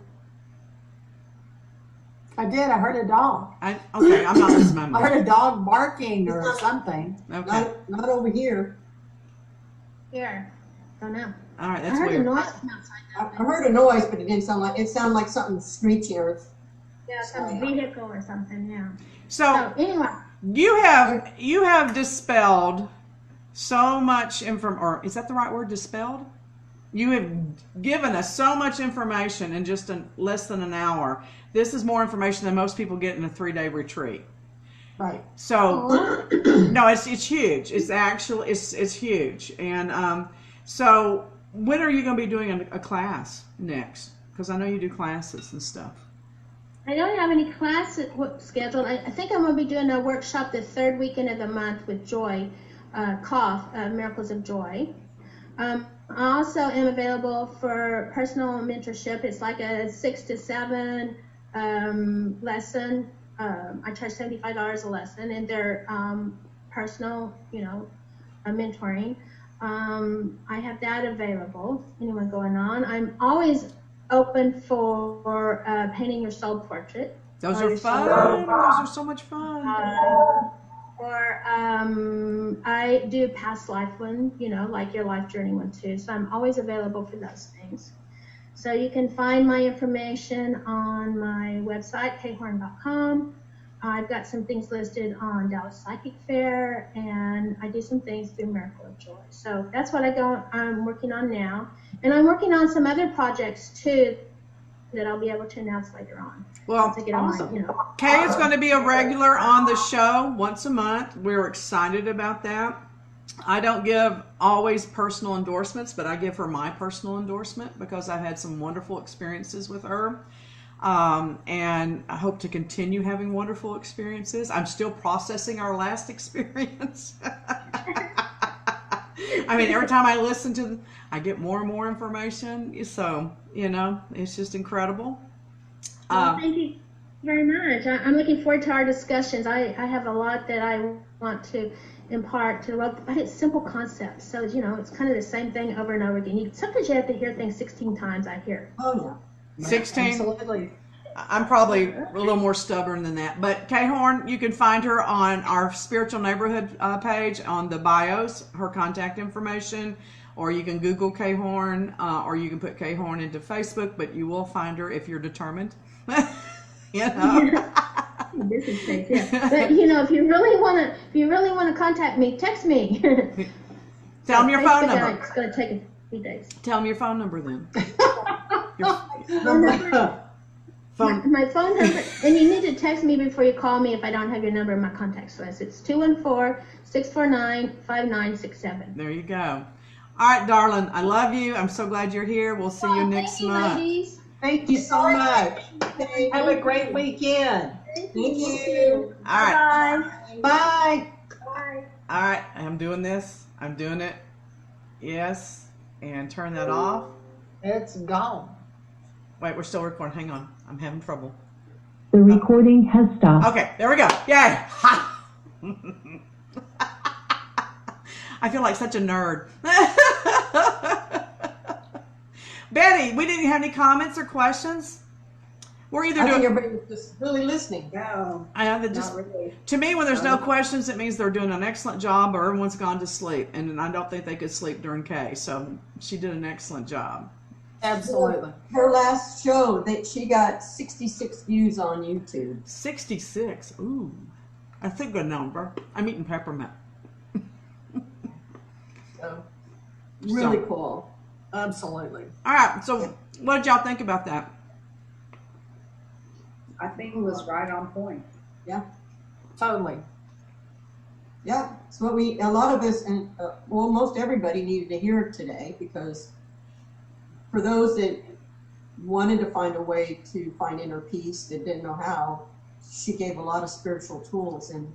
I did. I heard a dog. Okay, I'm not this moment. I heard a dog barking or something. Okay. Not over here. Here. Don't know. All right, I that's heard a weird. noise from outside. I heard a noise, but it sounded like something screeching or. Yeah, some vehicle or something, yeah. So Anyway. you have dispelled so much or is that the right word, dispelled? You have given us so much information in just less than an hour. This is more information than most people get in a 3-day retreat. Right. So, no, it's huge. It's actually, it's huge. And so when are you going to be doing a class next? Because I know you do classes and stuff. I don't have any class scheduled. I think I'm going to be doing a workshop the 3rd weekend of the month with Joy, Miracles of Joy. I also am available for personal mentorship. It's like a 6 to 7 lesson. I charge $75 a lesson, and they're personal, mentoring. I have that available. Anyone going on? I'm always open for painting your soul portrait. Those are fun. Those are so much fun. I do past life one, like your life journey one too. So I'm always available for those things. So you can find my information on my website, khorn.com. I've got some things listed on Dallas Psychic Fair, and I do some things through Miracle of Joy. So that's what I'm working on now. And I'm working on some other projects too that I'll be able to announce later on. Well, to get awesome. Kay is going to be a regular on the show once a month. We're excited about that. I don't give always personal endorsements, but I give her my personal endorsement because I've had some wonderful experiences with her. And I hope to continue having wonderful experiences. I'm still processing our last experience. I mean, every time I listen to, I get more and more information. So, it's just incredible. Well, thank you very much. I'm looking forward to our discussions. I have a lot that I want to impart to, but it's simple concepts. So, it's kind of the same thing over and over again. Sometimes you have to hear things 16 times, I hear. Oh, yeah. 16? Absolutely. I'm probably a little more stubborn than that. But Kay Horn, you can find her on our Spiritual Neighborhood page on the bios, her contact information, or you can Google Kay Horn, or you can put Kay Horn into Facebook, but you will find her if you're determined. This is safe, yeah. But if you really want to contact me, text me. Tell them your phone Facebook, number. It's going to take a few days. Tell them your phone number then. My phone number, and you need to text me before you call me if I don't have your number in my contacts list. It's 214-649-5967. There you go. All right, darling. I love you. I'm so glad you're here. We'll see you next month. Ladies. Thank you so much. Have a great weekend. Thank you. All right. Bye. All right. I'm doing this. I'm doing it. Yes. And turn that off. It's gone. Wait, we're still recording. Hang on. I'm having trouble. The recording has stopped. Okay, there we go. Yay! Ha! I feel like such a nerd. Betty, we didn't have any comments or questions. We're either I think doing. everybody was just really listening. No, Just, not really. to me, when there's no questions, it means they're doing an excellent job, or everyone's gone to sleep, and I don't think they could sleep during Kay. So she did an excellent job. Absolutely. Her last show, that she got 66 views on YouTube. 66. Ooh, that's a good number. I'm eating peppermint. So really cool. Absolutely. All right. So, what did y'all think about that? I think it was right on point. Totally. Yeah, it's what a lot of us, and most everybody needed to hear it today, because for those that wanted to find a way to find inner peace that didn't know how, she gave a lot of spiritual tools in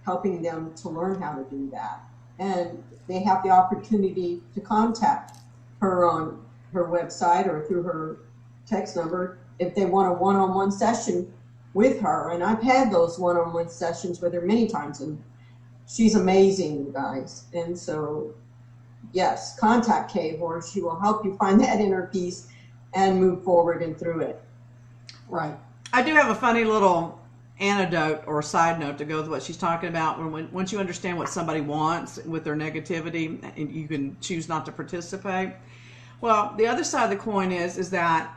helping them to learn how to do that. And they have the opportunity to contact her on her website or through her text number if they want a one-on-one session with her. And I've had those one-on-one sessions with her many times, and she's amazing, you guys. And so, yes, contact Kay Horn. She will help you find that inner peace and move forward and through it. Right. I do have a funny little anecdote or side note to go with what she's talking about. Once you understand what somebody wants with their negativity, and you can choose not to participate. Well, the other side of the coin is that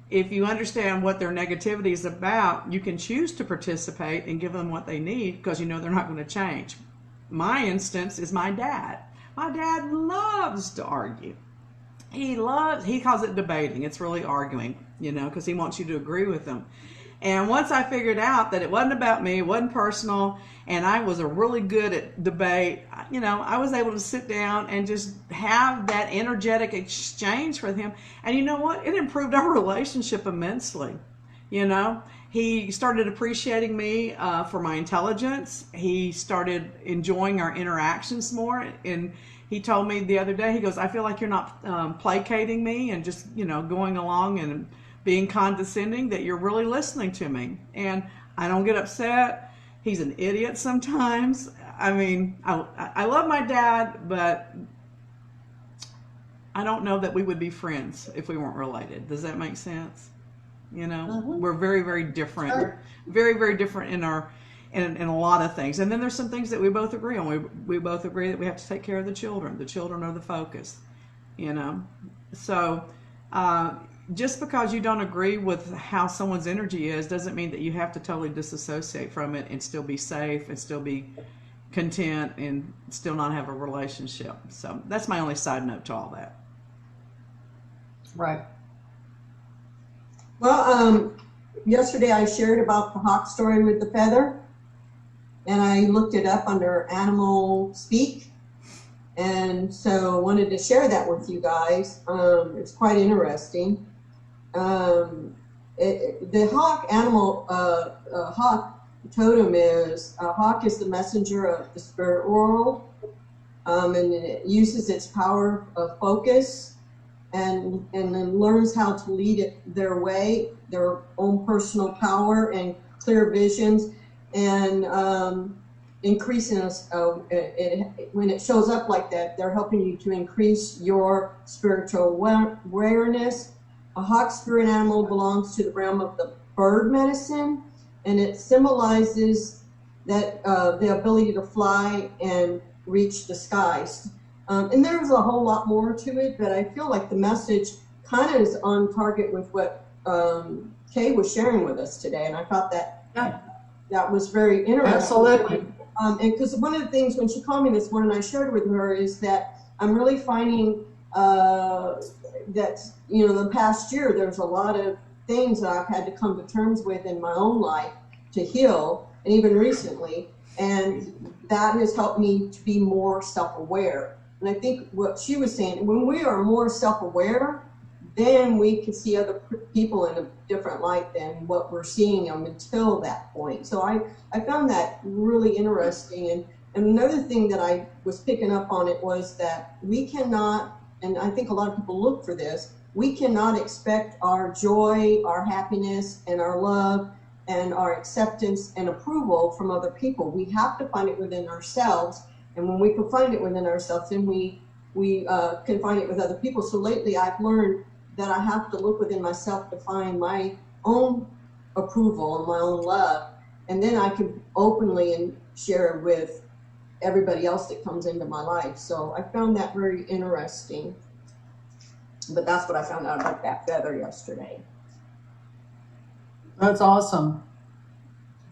if you understand what their negativity is about, you can choose to participate and give them what they need, because you know they're not going to change. My instance is my dad. My dad loves to argue. He calls it debating. It's really arguing, because he wants you to agree with him. And once I figured out that it wasn't about me, it wasn't personal, and I was really good at debate, I was able to sit down and just have that energetic exchange with him. And you know what? It improved our relationship immensely. He started appreciating me for my intelligence. He started enjoying our interactions more. And he told me the other day, he goes, I feel like you're not placating me and just, going along and being condescending, that you're really listening to me. And I don't get upset. He's an idiot sometimes. I mean, I love my dad, but I don't know that we would be friends if we weren't related. Does that make sense? We're very, very different. Sure. Very, very different in a lot of things. And then there's some things that we both agree on. We both agree that we have to take care of the children. The children are the focus, So, just because you don't agree with how someone's energy is doesn't mean that you have to totally disassociate from it and still be safe and still be content and still not have a relationship. So that's my only side note to all that. Right. Well, yesterday I shared about the hawk story with the feather, and I looked it up under animal speak, And so I wanted to share that with you guys. It's quite interesting. The hawk animal, hawk totem is, hawk is the messenger of the spirit world, and it uses its power of focus and then learns how to lead it their way, their own personal power and clear visions, and increasing us. When it shows up like that, they're helping you to increase your spiritual awareness. A hawk spirit animal belongs to the realm of the bird medicine, and it symbolizes that the ability to fly and reach the skies. And there's a whole lot more to it, but I feel like the message kind of is on target with what Kay was sharing with us today, and I thought that was very interesting. Absolutely. And because one of the things when she called me this morning, I shared with her is that I'm really finding that, you know, the past year, there's a lot of things that I've had to come to terms with in my own life to heal, and even recently, and that has helped me to be more self-aware. And I think what she was saying, when we are more self-aware, then we can see other people in a different light than what we're seeing them until that point. So I found that really interesting. And another thing that I was picking up on it was that we cannot, and I think a lot of people look for this, we cannot expect our joy, our happiness, and our love, and our acceptance and approval from other people. We have to find it within ourselves. And when we can find it within ourselves, then we can find it with other people. So lately I've learned that I have to look within myself to find my own approval and my own love. And then I can openly and share it with everybody else that comes into my life. So I found that very interesting. But that's what I found out about that feather yesterday. That's awesome.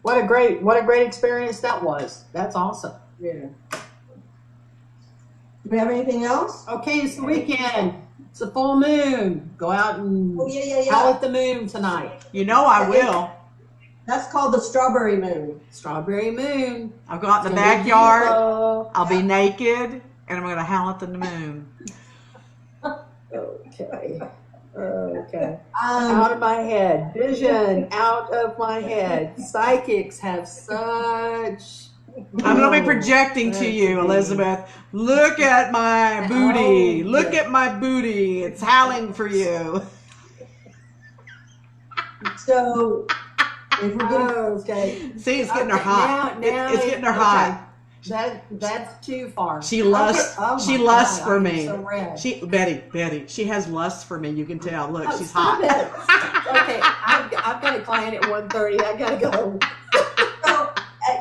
What a great experience that was. That's awesome. Yeah. Do we have anything else? Okay, it's the weekend. It's a full moon. Go out and Oh, yeah. howl at the moon tonight. You know I will. That's called the strawberry moon. Strawberry moon. I'll go out in the It's gonna be backyard. beautiful. I'll be naked, and I'm going to howl at the moon. Okay. Okay. Out of my head. Vision out of my head. Psychics have such. I'm going to be projecting to you, Elizabeth. Look at my booty. Look at my booty. It's howling for you. So if we're gonna, Okay. See, it's getting her Okay, hot. now It's getting her hot. That's too far. She lusts. Okay. Oh She my lusts God, for I'm me. so red. Betty. She has lust for me. You can tell. Look, Oh, she's stop hot. it. Okay, I've got a client at 1:30. I gotta go. so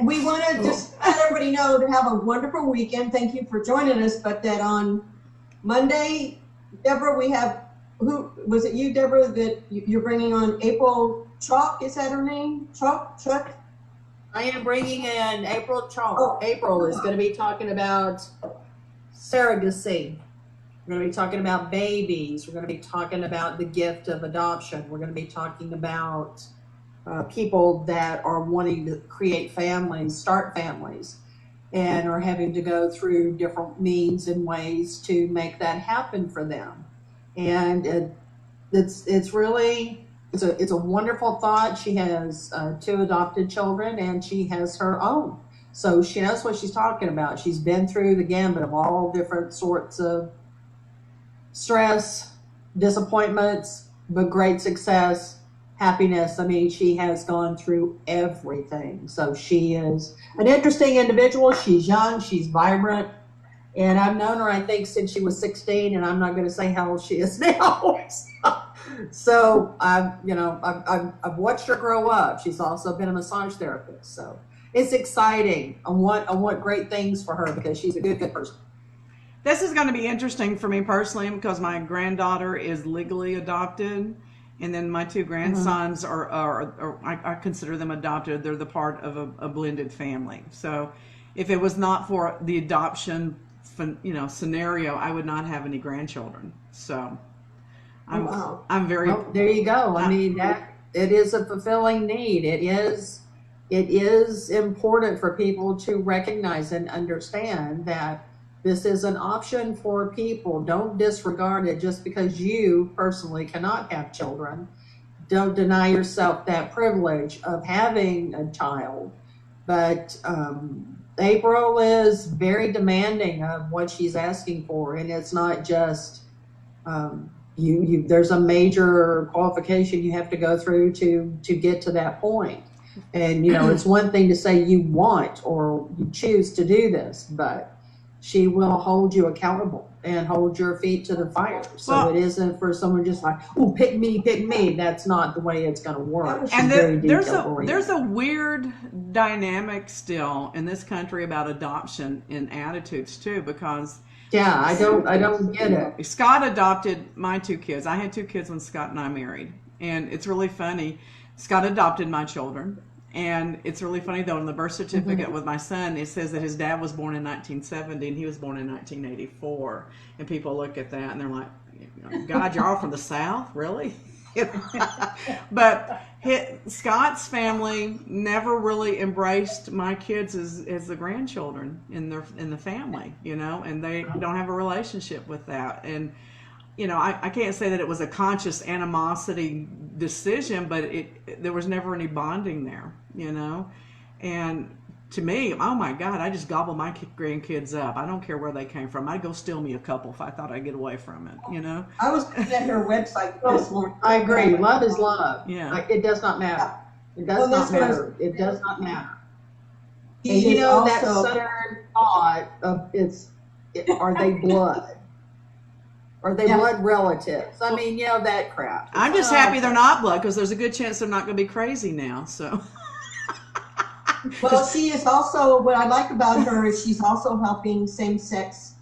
we want to just let everybody know to have a wonderful weekend. Thank you for joining us. But that on Monday, Deborah, we have, who was it? You, Deborah, that you're bringing on April Chalk? Is that her name? Chuck? I am bringing in April Chalk. Oh. April is going to be talking about surrogacy. We're going to be talking about babies. We're going to be talking about the gift of adoption. We're going to be talking about people that are wanting to create families, start families, and are having to go through different means and ways to make that happen for them. And it's really. It's a wonderful thought. She has 2 adopted children, and she has her own. So she knows what she's talking about. She's been through the gambit of all different sorts of stress, disappointments, but great success, happiness. I mean, she has gone through everything. So she is an interesting individual. She's young, she's vibrant, and I've known her, I think, since she was 16, and I'm not going to say how old she is now. So I've watched her grow up. She's also been a massage therapist. So it's exciting. I want great things for her because she's a good person. This is going to be interesting for me personally because my granddaughter is legally adopted, and then my 2 grandsons are I consider them adopted. They're the part of a blended family. So if it was not for the adoption, scenario, I would not have any grandchildren. So I'm very. Well, there you go. I mean, that it is a fulfilling need. It is important for people to recognize and understand that This is an option for people. Don't disregard it just because you personally cannot have children. Don't deny yourself that privilege of having a child. But April is very demanding of what she's asking for, and it's not just there's a major qualification you have to go through to get to that point. And it's one thing to say you want or you choose to do this, but she will hold you accountable and hold your feet to the fire. So Well, it isn't for someone just like, oh, pick me, pick me. That's not the way it's going to work. and She's very there's detail-oriented. a weird dynamic still in this country about adoption and attitudes too, because Yeah, I don't get it. Scott adopted my two kids. I had two kids when Scott and I married, and it's really funny. Scott adopted my children, and it's really funny though. In the birth certificate with my son, it says that his dad was born in 1970 and he was born in 1984. And people look at that and they're like, "God, you're all from the South, really?" But Scott's family never really embraced my kids as the grandchildren in the family, and they don't have a relationship with that. And I can't say that it was a conscious animosity decision, but there was never any bonding there, And to me, oh my God, I just gobble my grandkids up. I don't care where they came from. I'd go steal me a couple if I thought I'd get away from it, I was looking at her website this morning. I agree. Love is love. Yeah. Like, it does not matter. It does Well, not that's what I was- matter. It does not matter. And He is that also- southern thought of are they blood? Are they Yeah. blood relatives? I mean, that crap. I'm just happy they're not blood, because there's a good chance they're not going to be crazy now. So Well, she is also, what I like about her is she's also helping same-sex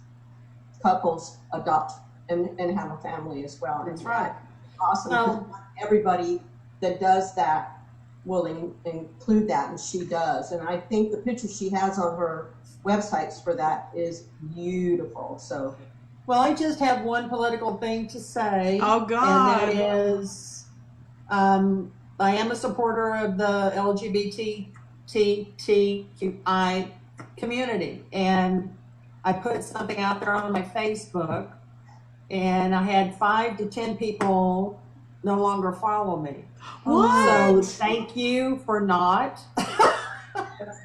couples adopt and have a family as well. That's And right. Awesome. Well- 'Cause not everybody that does that will include that, and she does. And I think the picture she has on her websites for that is beautiful. So Well, I just have one political thing to say. Oh, God. And that is, I am a supporter of the LGBTQI community. And I put something out there on my Facebook, and I had 5 to 10 people no longer follow me. So what? thank you for not.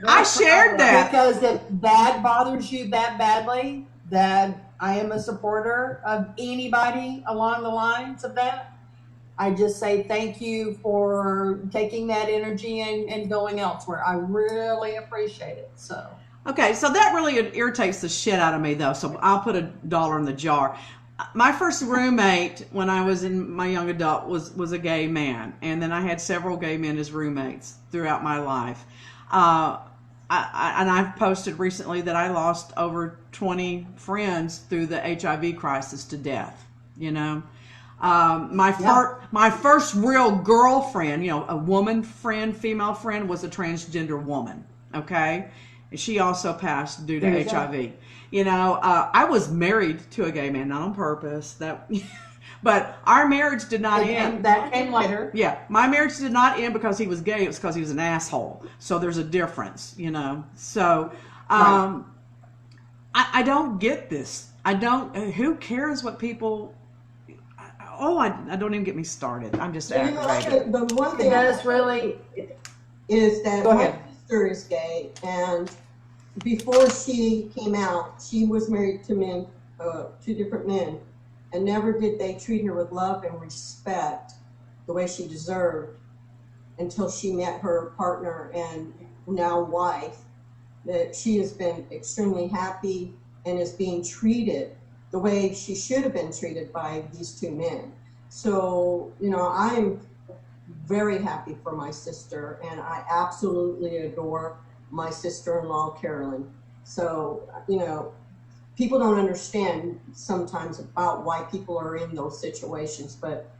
I shared that. Because if that bothers you that badly, that I am a supporter of anybody along the lines of that, I just say thank you for taking that energy and going elsewhere. I really appreciate it. So Okay, so that really irritates the shit out of me, though. So I'll put $1 in the jar. My first roommate when I was in my young adult was a gay man, and then I had several gay men as roommates throughout my life. I've posted recently that I lost over 20 friends through the HIV crisis to death. My first real girlfriend, a woman friend, female friend, was a transgender woman. Okay, and she also passed due to There you go. HIV. I was married to a gay man, not on purpose. But our marriage did not end. and that came later. Yeah, my marriage did not end because he was gay. It was because he was an asshole. So there's a difference, So Right. I don't get this. I don't. Who cares what people? I don't even get me started. I'm just aggravated. the one It thing does really. is that Go my ahead. sister is gay, and before she came out, she was married to men, 2 different men, and never did they treat her with love and respect the way she deserved until she met her partner and now wife. That she has been extremely happy and is being treated the way she should have been treated by these 2 men. So, I'm very happy for my sister, and I absolutely adore my sister-in-law, Carolyn. So, people don't understand sometimes about why people are in those situations, but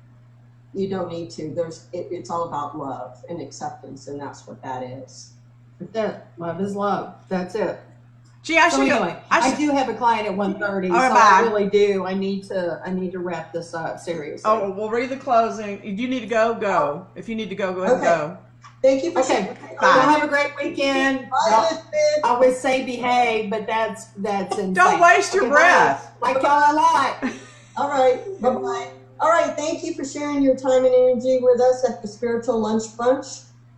you don't need to. It's all about love and acceptance, and that's what that is. That's it. Love is love. That's it. Gee, I So should anyway, go. I do have a client at 1:30, so All right, I bye. really do. I need to wrap this up seriously. Oh, we'll read the closing. If you need to go, go. If you need to go, go ahead and Okay. go. Thank you for Okay. sharing. Y'all have a great weekend. Bye, Y'all- Elizabeth. I always say behave, but that's insane. Don't waste your Okay, bye. breath. Like y'all a lot. All right, bye-bye. All right, thank you for sharing your time and energy with us at the Spiritual Lunch Bunch.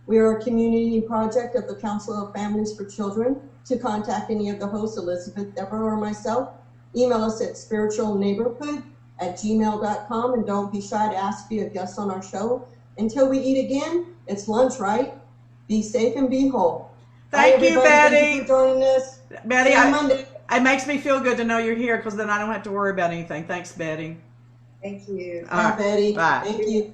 We are a community project of the Council of Families for Children. To contact any of the hosts, Elizabeth, Deborah, or myself, email us at spiritualneighborhood@gmail.com, and don't be shy to ask to be a guest on our show. Until we eat again, it's lunch, right? Be safe and be whole. Thank Bye, you, everybody. Betty. Thank you for joining us. Betty, See you on Monday. it makes me feel good to know you're here because then I don't have to worry about anything. Thanks, Betty. Thank you. All Bye, right. Betty. Bye. Thank you.